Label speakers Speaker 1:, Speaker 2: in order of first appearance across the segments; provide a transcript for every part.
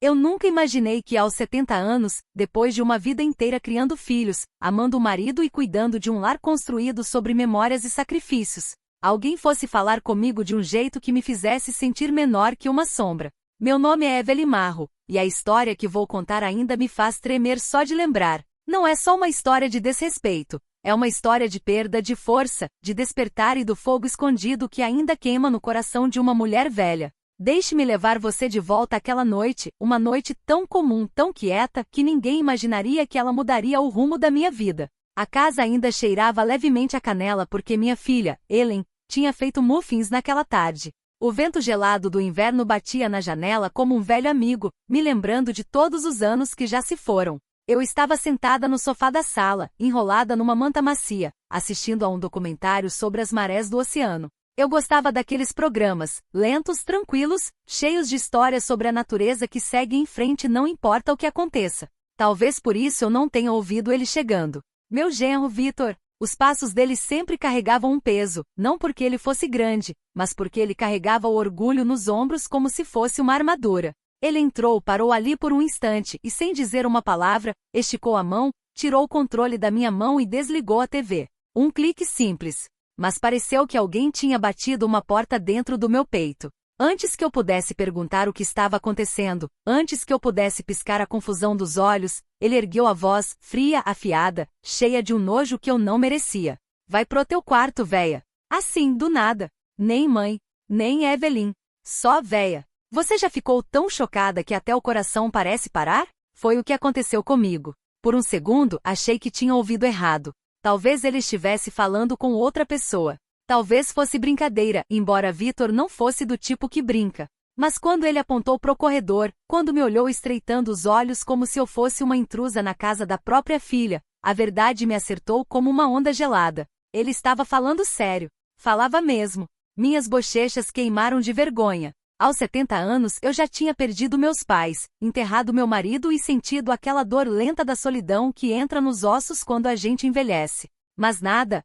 Speaker 1: Eu nunca imaginei que aos 70 anos, depois de uma vida inteira criando filhos, amando o marido e cuidando de um lar construído sobre memórias e sacrifícios, alguém fosse falar comigo de um jeito que me fizesse sentir menor que uma sombra. Meu nome é Evelyn Marro, e a história que vou contar ainda me faz tremer só de lembrar. Não é só uma história de desrespeito, é uma história de perda de força, de despertar e do fogo escondido que ainda queima no coração de uma mulher velha. Deixe-me levar você de volta àquela noite, uma noite tão comum, tão quieta, que ninguém imaginaria que ela mudaria o rumo da minha vida. A casa ainda cheirava levemente a canela porque minha filha, Ellen, tinha feito muffins naquela tarde. O vento gelado do inverno batia na janela como um velho amigo, me lembrando de todos os anos que já se foram. Eu estava sentada no sofá da sala, enrolada numa manta macia, assistindo a um documentário sobre as marés do oceano. Eu gostava daqueles programas, lentos, tranquilos, cheios de histórias sobre a natureza que segue em frente não importa o que aconteça. Talvez por isso eu não tenha ouvido ele chegando. Meu genro Victor, os passos dele sempre carregavam um peso, não porque ele fosse grande, mas porque ele carregava o orgulho nos ombros como se fosse uma armadura. Ele entrou, parou ali por um instante e sem dizer uma palavra, esticou a mão, tirou o controle da minha mão e desligou a TV. Um clique simples. Mas pareceu que alguém tinha batido uma porta dentro do meu peito. Antes que eu pudesse perguntar o que estava acontecendo, antes que eu pudesse piscar a confusão dos olhos, ele ergueu a voz, fria, afiada, cheia de um nojo que eu não merecia. Vai pro teu quarto, véia. Assim, do nada. Nem mãe, nem Evelyn. Só véia. Você já ficou tão chocada que até o coração parece parar? Foi o que aconteceu comigo. Por um segundo, achei que tinha ouvido errado. Talvez ele estivesse falando com outra pessoa. Talvez fosse brincadeira, embora Victor não fosse do tipo que brinca. Mas quando ele apontou pro corredor, quando me olhou estreitando os olhos como se eu fosse uma intrusa na casa da própria filha, a verdade me acertou como uma onda gelada. Ele estava falando sério. Falava mesmo. Minhas bochechas queimaram de vergonha. Aos 70 anos eu já tinha perdido meus pais, enterrado meu marido e sentido aquela dor lenta da solidão que entra nos ossos quando a gente envelhece. Mas nada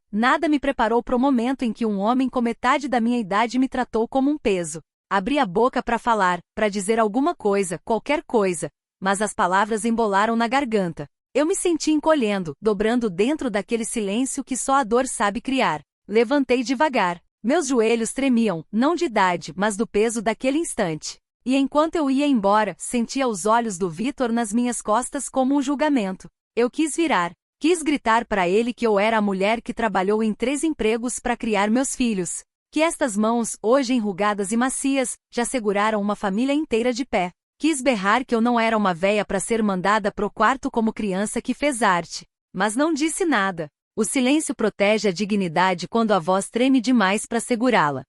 Speaker 1: me preparou para o momento em que um homem com metade da minha idade me tratou como um peso. Abri a boca para falar, para dizer alguma coisa, qualquer coisa, mas as palavras embolaram na garganta. Eu me senti encolhendo, dobrando dentro daquele silêncio que só a dor sabe criar. Levantei devagar. Meus joelhos tremiam, não de idade, mas do peso daquele instante. E enquanto eu ia embora, sentia os olhos do Victor nas minhas costas como um julgamento. Eu quis virar. Quis gritar para ele que eu era a mulher que trabalhou em 3 empregos para criar meus filhos. Que estas mãos, hoje enrugadas e macias, já seguraram uma família inteira de pé. Quis berrar que eu não era uma véia para ser mandada pro quarto como criança que fez arte. Mas não disse nada. O silêncio protege a dignidade quando a voz treme demais para segurá-la.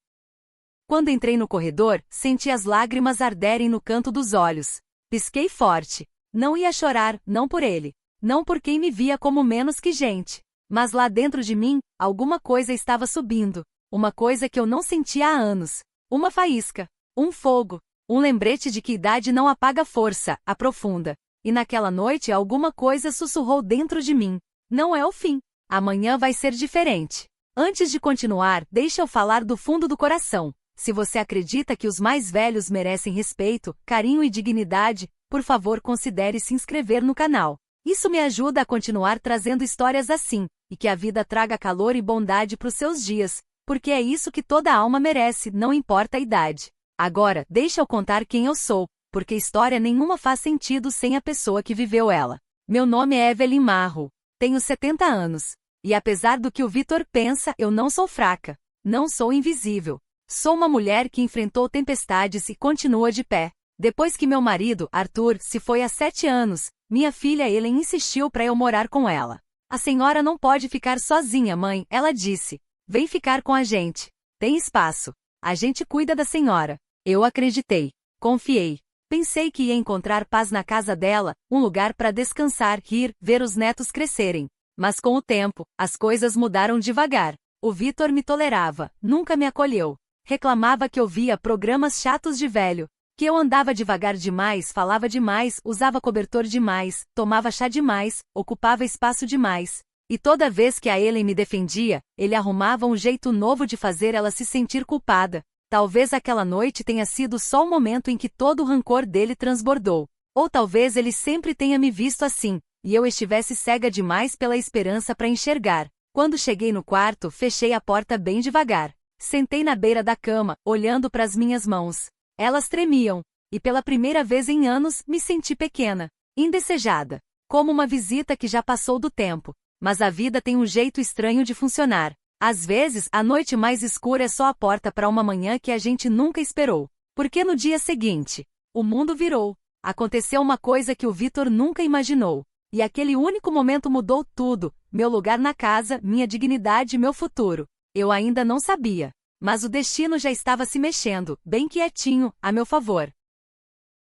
Speaker 1: Quando entrei no corredor, senti as lágrimas arderem no canto dos olhos. Pisquei forte. Não ia chorar, não por ele. Não por quem me via como menos que gente. Mas lá dentro de mim, alguma coisa estava subindo. Uma coisa que eu não sentia há anos. Uma faísca. Um fogo. Um lembrete de que idade não apaga força, aprofunda. E naquela noite alguma coisa sussurrou dentro de mim. Não é o fim. Amanhã vai ser diferente. Antes de continuar, deixa eu falar do fundo do coração. Se você acredita que os mais velhos merecem respeito, carinho e dignidade, por favor considere se inscrever no canal. Isso me ajuda a continuar trazendo histórias assim, e que a vida traga calor e bondade para os seus dias, porque é isso que toda alma merece, não importa a idade. Agora, deixa eu contar quem eu sou, porque história nenhuma faz sentido sem a pessoa que viveu ela. Meu nome é Evelyn Marro. Tenho 70 anos. E apesar do que o Victor pensa, eu não sou fraca. Não sou invisível. Sou uma mulher que enfrentou tempestades e continua de pé. Depois que meu marido, Arthur, se foi há 7 anos, minha filha Ellen insistiu para eu morar com ela. A senhora não pode ficar sozinha, mãe, ela disse. Vem ficar com a gente. Tem espaço. A gente cuida da senhora. Eu acreditei. Confiei. Pensei que ia encontrar paz na casa dela, um lugar para descansar, rir, ver os netos crescerem. Mas com o tempo, as coisas mudaram devagar. O Victor me tolerava, nunca me acolheu. Reclamava que eu via programas chatos de velho, que eu andava devagar demais, falava demais, usava cobertor demais, tomava chá demais, ocupava espaço demais. E toda vez que a Ellen me defendia, ele arrumava um jeito novo de fazer ela se sentir culpada. Talvez aquela noite tenha sido só o momento em que todo o rancor dele transbordou. Ou talvez ele sempre tenha me visto assim, e eu estivesse cega demais pela esperança para enxergar. Quando cheguei no quarto, fechei a porta bem devagar. Sentei na beira da cama, olhando para as minhas mãos. Elas tremiam, e pela primeira vez em anos, me senti pequena, indesejada, como uma visita que já passou do tempo. Mas a vida tem um jeito estranho de funcionar. Às vezes, a noite mais escura é só a porta para uma manhã que a gente nunca esperou. Porque no dia seguinte, o mundo virou. Aconteceu uma coisa que o Vitor nunca imaginou. E aquele único momento mudou tudo, meu lugar na casa, minha dignidade e meu futuro. Eu ainda não sabia. Mas o destino já estava se mexendo, bem quietinho, a meu favor.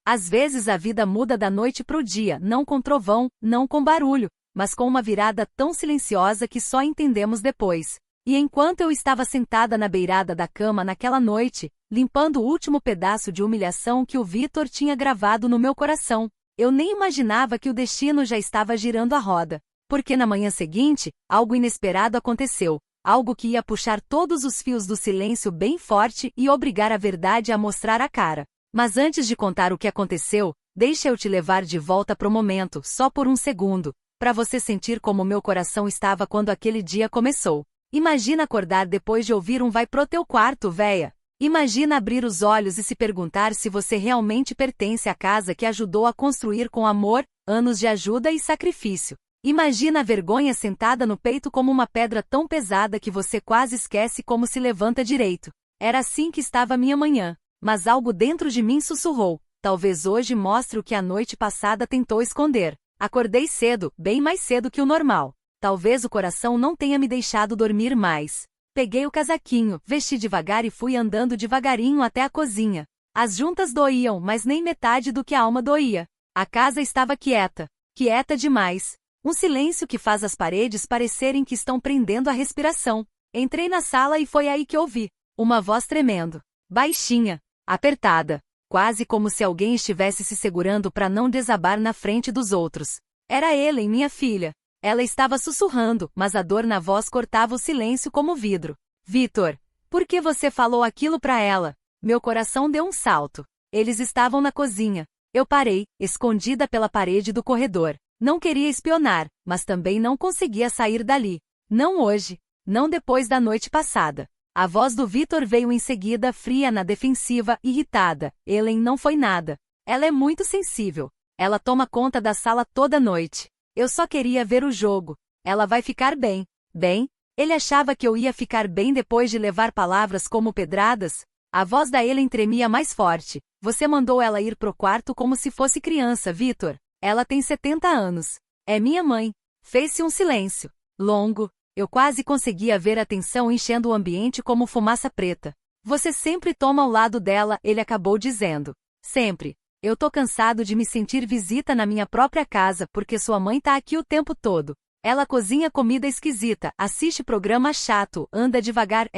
Speaker 1: Às vezes a vida muda da noite pro dia, não com trovão, não com barulho, mas com uma virada tão silenciosa que só entendemos depois. E enquanto eu estava sentada na beirada da cama naquela noite, limpando o último pedaço de humilhação que o Vitor tinha gravado no meu coração, eu nem imaginava que o destino já estava girando a roda. Porque na manhã seguinte, algo inesperado aconteceu, algo que ia puxar todos os fios do silêncio bem forte e obrigar a verdade a mostrar a cara. Mas antes de contar o que aconteceu, deixa eu te levar de volta pro momento, só por um segundo, para você sentir como meu coração estava quando aquele dia começou. Imagina acordar depois de ouvir um vai pro teu quarto, véia. Imagina abrir os olhos e se perguntar se você realmente pertence à casa que ajudou a construir com amor, anos de ajuda e sacrifício. Imagina a vergonha sentada no peito como uma pedra tão pesada que você quase esquece como se levanta direito. Era assim que estava a minha manhã. Mas algo dentro de mim sussurrou. Talvez hoje mostre o que a noite passada tentou esconder. Acordei cedo, bem mais cedo que o normal. Talvez o coração não tenha me deixado dormir mais. Peguei o casaquinho, vesti devagar e fui andando devagarinho até a cozinha. As juntas doíam, mas nem metade do que a alma doía. A casa estava quieta. Quieta demais. Um silêncio que faz as paredes parecerem que estão prendendo a respiração. Entrei na sala e foi aí que ouvi uma voz tremendo. Baixinha. Apertada. Quase como se alguém estivesse se segurando para não desabar na frente dos outros. Era Ellen, minha filha. Ela estava sussurrando, mas a dor na voz cortava o silêncio como vidro. Vitor, por que você falou aquilo para ela? Meu coração deu um salto. Eles estavam na cozinha. Eu parei, escondida pela parede do corredor. Não queria espionar, mas também não conseguia sair dali. Não hoje. Não depois da noite passada. A voz do Vitor veio em seguida, fria na defensiva, irritada. Ellen não foi nada. Ela é muito sensível. Ela toma conta da sala toda noite. Eu só queria ver o jogo. Ela vai ficar bem. Bem? Ele achava que eu ia ficar bem depois de levar palavras como pedradas? A voz da Ellen tremia mais forte. Você mandou ela ir pro quarto como se fosse criança, Vitor. Ela tem 70 anos. É minha mãe. Fez-se um silêncio longo. Eu quase conseguia ver a tensão enchendo o ambiente como fumaça preta. Você sempre toma ao lado dela, ele acabou dizendo. Sempre. Eu tô cansado de me sentir visita na minha própria casa porque sua mãe tá aqui o tempo todo. Ela cozinha comida esquisita, assiste programa chato, anda devagar,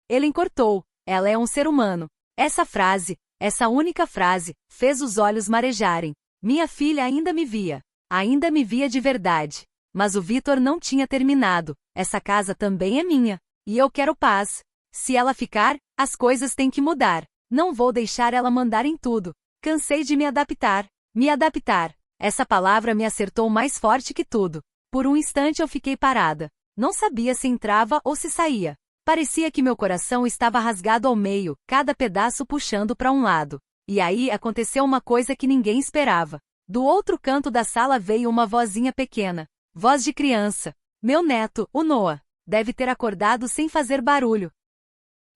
Speaker 1: Ele cortou. Ela é um ser humano. Essa frase, essa única frase, fez os olhos marejarem. Minha filha ainda me via. Ainda me via de verdade. Mas o Vitor não tinha terminado. Essa casa também é minha. E eu quero paz. Se ela ficar, as coisas têm que mudar. Não vou deixar ela mandar em tudo. Cansei de me adaptar. Me adaptar. Essa palavra me acertou mais forte que tudo. Por um instante eu fiquei parada. Não sabia se entrava ou se saía. Parecia que meu coração estava rasgado ao meio, cada pedaço puxando para um lado. E aí aconteceu uma coisa que ninguém esperava. Do outro canto da sala veio uma vozinha pequena. Voz de criança. Meu neto, o Noah. Deve ter acordado sem fazer barulho.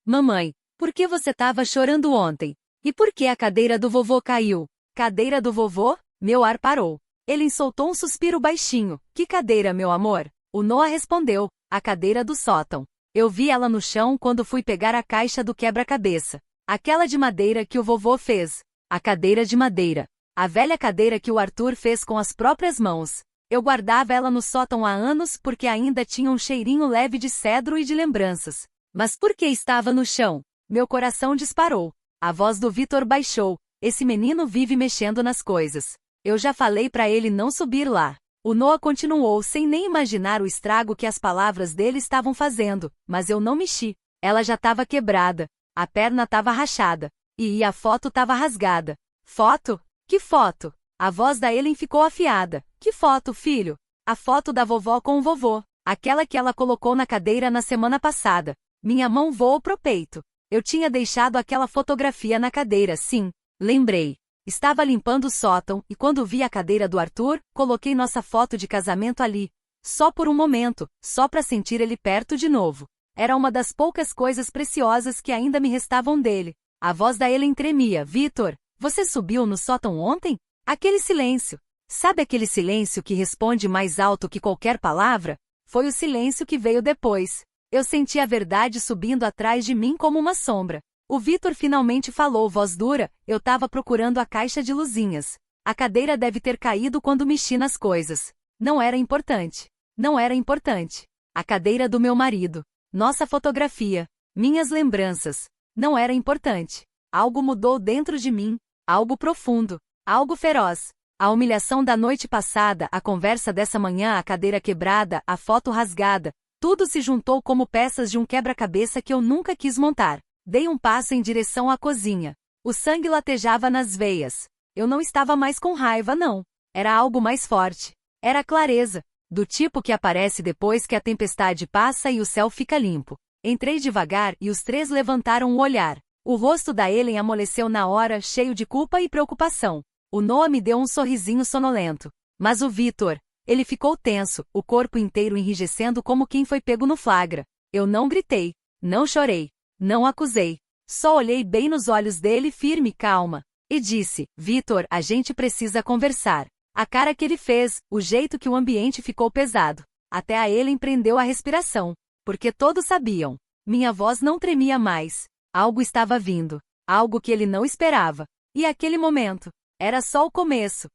Speaker 1: Mamãe, por que você estava chorando ontem? E por que a cadeira do vovô caiu? Cadeira do vovô? Meu ar parou. Ele soltou um suspiro baixinho. Que cadeira, meu amor? O Noah respondeu. A cadeira do sótão. Eu vi ela no chão quando fui pegar a caixa do quebra-cabeça. Aquela de madeira que o vovô fez. A cadeira de madeira. A velha cadeira que o Arthur fez com as próprias mãos. Eu guardava ela no sótão há anos porque ainda tinha um cheirinho leve de cedro e de lembranças. Mas por que estava no chão? Meu coração disparou. A voz do Vitor baixou. Esse menino vive mexendo nas coisas. Eu já falei para ele não subir lá. O Noah continuou sem nem imaginar o estrago que as palavras dele estavam fazendo, mas eu não mexi. Ela já estava quebrada. A perna estava rachada. E a foto estava rasgada. Foto? Que foto? A voz da Ellen ficou afiada. Que foto, filho? A foto da vovó com o vovô. Aquela que ela colocou na cadeira na semana passada. Minha mão voou pro peito. Eu tinha deixado aquela fotografia na cadeira, sim. Lembrei. Estava limpando o sótão, e quando vi a cadeira do Arthur, coloquei nossa foto de casamento ali. Só por um momento, só para sentir ele perto de novo. Era uma das poucas coisas preciosas que ainda me restavam dele. A voz da Ellen tremia. Vitor, você subiu no sótão ontem? Aquele silêncio. Sabe aquele silêncio que responde mais alto que qualquer palavra? Foi o silêncio que veio depois. Eu senti a verdade subindo atrás de mim como uma sombra. O Vitor finalmente falou, voz dura. Eu tava procurando a caixa de luzinhas. A cadeira deve ter caído quando mexi nas coisas. Não era importante. Não era importante. A cadeira do meu marido. Nossa fotografia. Minhas lembranças. Não era importante. Algo mudou dentro de mim. Algo profundo. Algo feroz. A humilhação da noite passada, a conversa dessa manhã, a cadeira quebrada, a foto rasgada. Tudo se juntou como peças de um quebra-cabeça que eu nunca quis montar. Dei um passo em direção à cozinha. O sangue latejava nas veias. Eu não estava mais com raiva, não. Era algo mais forte. Era clareza. Do tipo que aparece depois que a tempestade passa e o céu fica limpo. Entrei devagar e os três levantaram o olhar. O rosto da Ellen amoleceu na hora, cheio de culpa e preocupação. O Noah me deu um sorrisinho sonolento. Mas o Vitor, ele ficou tenso, o corpo inteiro enrijecendo como quem foi pego no flagra. Eu não gritei, não chorei, não acusei. Só olhei bem nos olhos dele firme e calma. E disse, Vitor, a gente precisa conversar. A cara que ele fez, o jeito que o ambiente ficou pesado. Até a Ellen prendeu a respiração. Porque todos sabiam. Minha voz não tremia mais. Algo estava vindo. Algo que ele não esperava. E aquele momento era só o começo.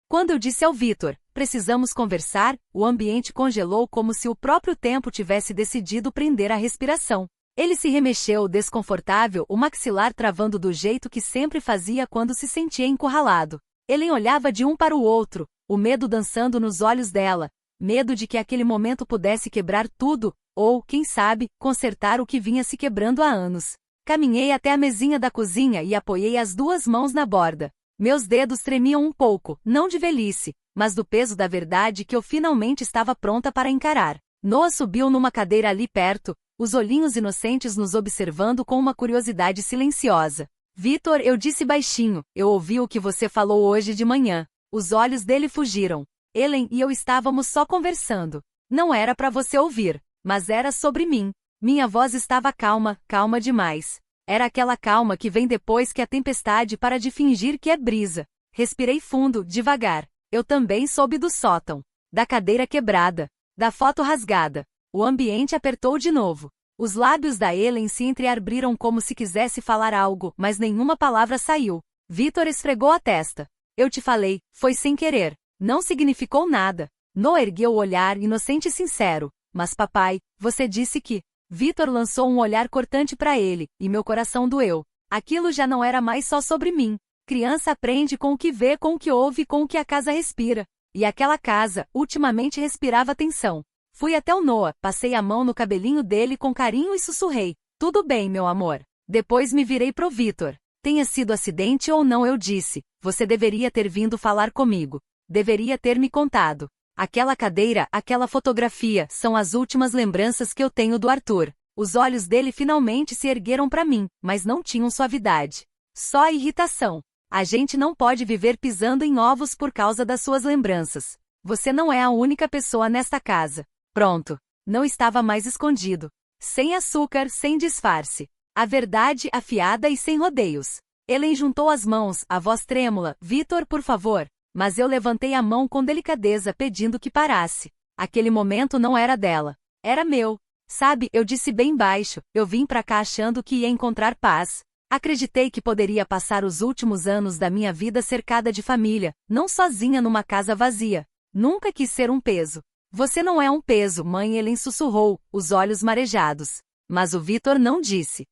Speaker 1: Quando eu disse ao Vitor, precisamos conversar, o ambiente congelou como se o próprio tempo tivesse decidido prender a respiração. Ele se remexeu, desconfortável, o maxilar travando do jeito que sempre fazia quando se sentia encurralado. Ellen olhava de um para o outro, o medo dançando nos olhos dela. Medo de que aquele momento pudesse quebrar tudo, ou, quem sabe, consertar o que vinha se quebrando há anos. Caminhei até a mesinha da cozinha e apoiei as duas mãos na borda. Meus dedos tremiam um pouco, não de velhice, mas do peso da verdade que eu finalmente estava pronta para encarar. Noah subiu numa cadeira ali perto, os olhinhos inocentes nos observando com uma curiosidade silenciosa. Vitor, eu disse baixinho, eu ouvi o que você falou hoje de manhã. Os olhos dele fugiram. Ellen e eu estávamos só conversando. Não era para você ouvir, mas era sobre mim. Minha voz estava calma, calma demais. Era aquela calma que vem depois que a tempestade para de fingir que é brisa. Respirei fundo, devagar. Eu também soube do sótão. Da cadeira quebrada. Da foto rasgada. O ambiente apertou de novo. Os lábios da Ellen se entreabriram como se quisesse falar algo, mas nenhuma palavra saiu. Vitor esfregou a testa. Eu te falei, foi sem querer. Não significou nada. Noah ergueu o olhar inocente e sincero. Mas papai, você disse que... Vitor lançou um olhar cortante para ele, e meu coração doeu. Aquilo já não era mais só sobre mim. Criança aprende com o que vê, com o que ouve, com o que a casa respira. E aquela casa, ultimamente respirava tensão. Fui até o Noah, passei a mão no cabelinho dele com carinho e sussurrei. Tudo bem, meu amor. Depois me virei pro Vitor. Tenha sido acidente ou não, eu disse. Você deveria ter vindo falar comigo. Deveria ter me contado. Aquela cadeira, aquela fotografia, são as últimas lembranças que eu tenho do Arthur. Os olhos dele finalmente se ergueram para mim, mas não tinham suavidade. Só irritação. A gente não pode viver pisando em ovos por causa das suas lembranças. Você não é a única pessoa nesta casa. Pronto. Não estava mais escondido. Sem açúcar, sem disfarce. A verdade afiada e sem rodeios. Ellen juntou as mãos, a voz trêmula. Vitor, por favor. Mas eu levantei a mão com delicadeza pedindo que parasse. Aquele momento não era dela. Era meu. Sabe, eu disse bem baixo, eu vim pra cá achando que ia encontrar paz. Acreditei que poderia passar os últimos anos da minha vida cercada de família, não sozinha numa casa vazia. Nunca quis ser um peso. Você não é um peso, mãe, Ellen sussurrou, os olhos marejados. Mas o Vitor não disse.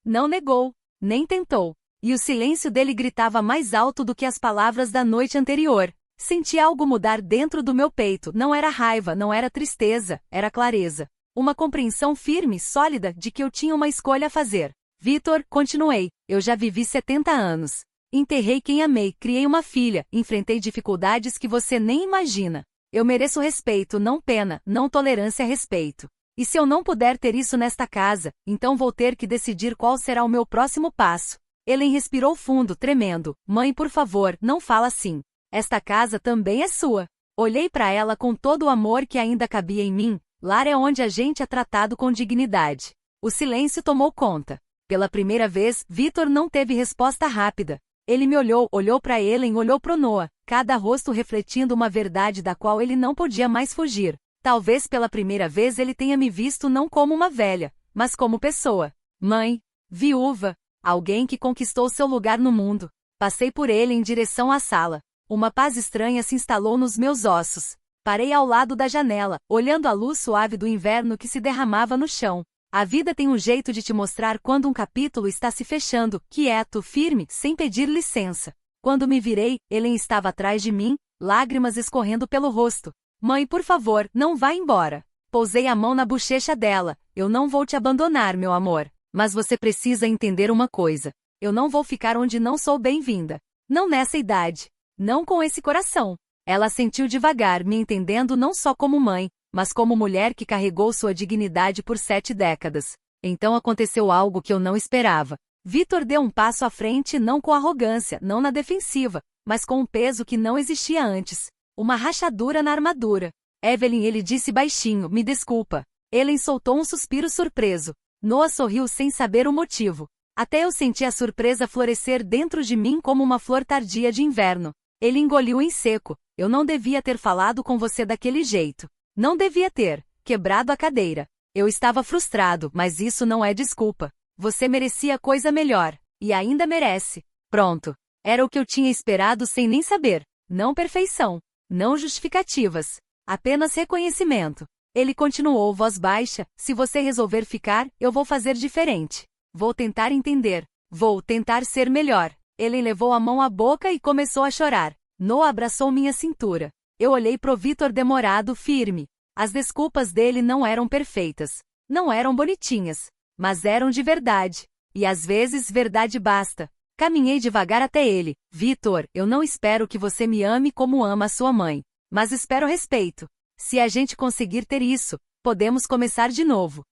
Speaker 1: Não negou, nem tentou. E o silêncio dele gritava mais alto do que as palavras da noite anterior. Senti algo mudar dentro do meu peito, não era raiva, não era tristeza, era clareza. Uma compreensão firme, sólida, de que eu tinha uma escolha a fazer. Vitor, continuei, eu já vivi 70 anos. Enterrei quem amei, criei uma filha, enfrentei dificuldades que você nem imagina. Eu mereço respeito, não pena, não tolerância a respeito. E se eu não puder ter isso nesta casa, então vou ter que decidir qual será o meu próximo passo. Ellen respirou fundo, tremendo. Mãe, por favor, não fala assim. Esta casa também é sua. Olhei para ela com todo o amor que ainda cabia em mim. Lar é onde a gente é tratado com dignidade. O silêncio tomou conta. Pela primeira vez, Victor não teve resposta rápida. Ele me olhou, olhou para Ellen, olhou para Noah, cada rosto refletindo uma verdade da qual ele não podia mais fugir. Talvez pela primeira vez ele tenha me visto não como uma velha, mas como pessoa. Mãe, viúva, alguém que conquistou seu lugar no mundo. Passei por ele em direção à sala. Uma paz estranha se instalou nos meus ossos. Parei ao lado da janela, olhando a luz suave do inverno que se derramava no chão. A vida tem um jeito de te mostrar quando um capítulo está se fechando, quieto, firme, sem pedir licença. Quando me virei, Ellen estava atrás de mim, lágrimas escorrendo pelo rosto. Mãe, por favor, não vá embora. Pousei a mão na bochecha dela. Eu não vou te abandonar, meu amor. Mas você precisa entender uma coisa. Eu não vou ficar onde não sou bem-vinda. Não nessa idade. Não com esse coração. Ela sentiu devagar, me entendendo não só como mãe, mas como mulher que carregou sua dignidade por 7 décadas. Então aconteceu algo que eu não esperava. Victor deu um passo à frente, não com arrogância, não na defensiva, mas com um peso que não existia antes. Uma rachadura na armadura. Evelyn, ele disse baixinho, me desculpa. Ellen soltou um suspiro surpreso. Noah sorriu sem saber o motivo. Até eu senti a surpresa florescer dentro de mim como uma flor tardia de inverno. Ele engoliu em seco. Eu não devia ter falado com você daquele jeito. Não devia ter quebrado a cadeira. Eu estava frustrado, mas isso não é desculpa. Você merecia coisa melhor. E ainda merece. Pronto. Era o que eu tinha esperado sem nem saber. Não perfeição. Não justificativas. Apenas reconhecimento. Ele continuou, voz baixa, se você resolver ficar, eu vou fazer diferente. Vou tentar entender. Vou tentar ser melhor. Ele levou a mão à boca e começou a chorar. Noah abraçou minha cintura. Eu olhei pro Victor demorado, firme. As desculpas dele não eram perfeitas. Não eram bonitinhas. Mas eram de verdade. E às vezes verdade basta. Caminhei devagar até ele. Victor, eu não espero que você me ame como ama a sua mãe. Mas espero respeito. Se a gente conseguir ter isso, podemos começar de novo.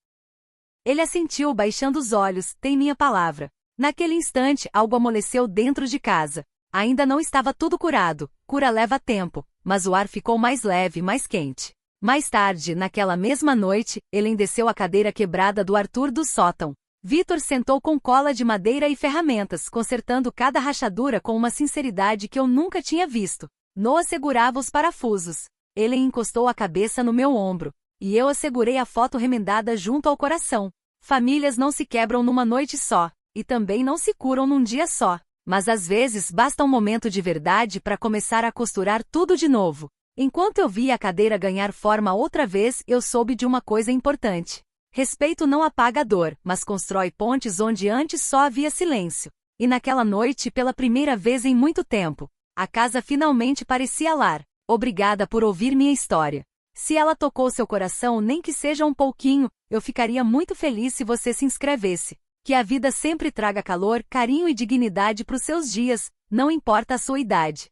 Speaker 1: Ele assentiu, baixando os olhos, tem minha palavra. Naquele instante, algo amoleceu dentro de casa. Ainda não estava tudo curado. Cura leva tempo, mas o ar ficou mais leve, mais quente. Mais tarde, naquela mesma noite, Ellen desceu a cadeira quebrada do Arthur do sótão. Victor sentou com cola de madeira e ferramentas, consertando cada rachadura com uma sinceridade que eu nunca tinha visto. Noah segurava os parafusos. Ellen encostou a cabeça no meu ombro. E eu assegurei a foto remendada junto ao coração. Famílias não se quebram numa noite só. E também não se curam num dia só. Mas às vezes basta um momento de verdade para começar a costurar tudo de novo. Enquanto eu via a cadeira ganhar forma outra vez, eu soube de uma coisa importante. Respeito não apaga a dor, mas constrói pontes onde antes só havia silêncio. E naquela noite, pela primeira vez em muito tempo, a casa finalmente parecia lar. Obrigada por ouvir minha história. Se ela tocou seu coração, nem que seja um pouquinho, eu ficaria muito feliz se você se inscrevesse. Que a vida sempre traga calor, carinho e dignidade para os seus dias, não importa a sua idade.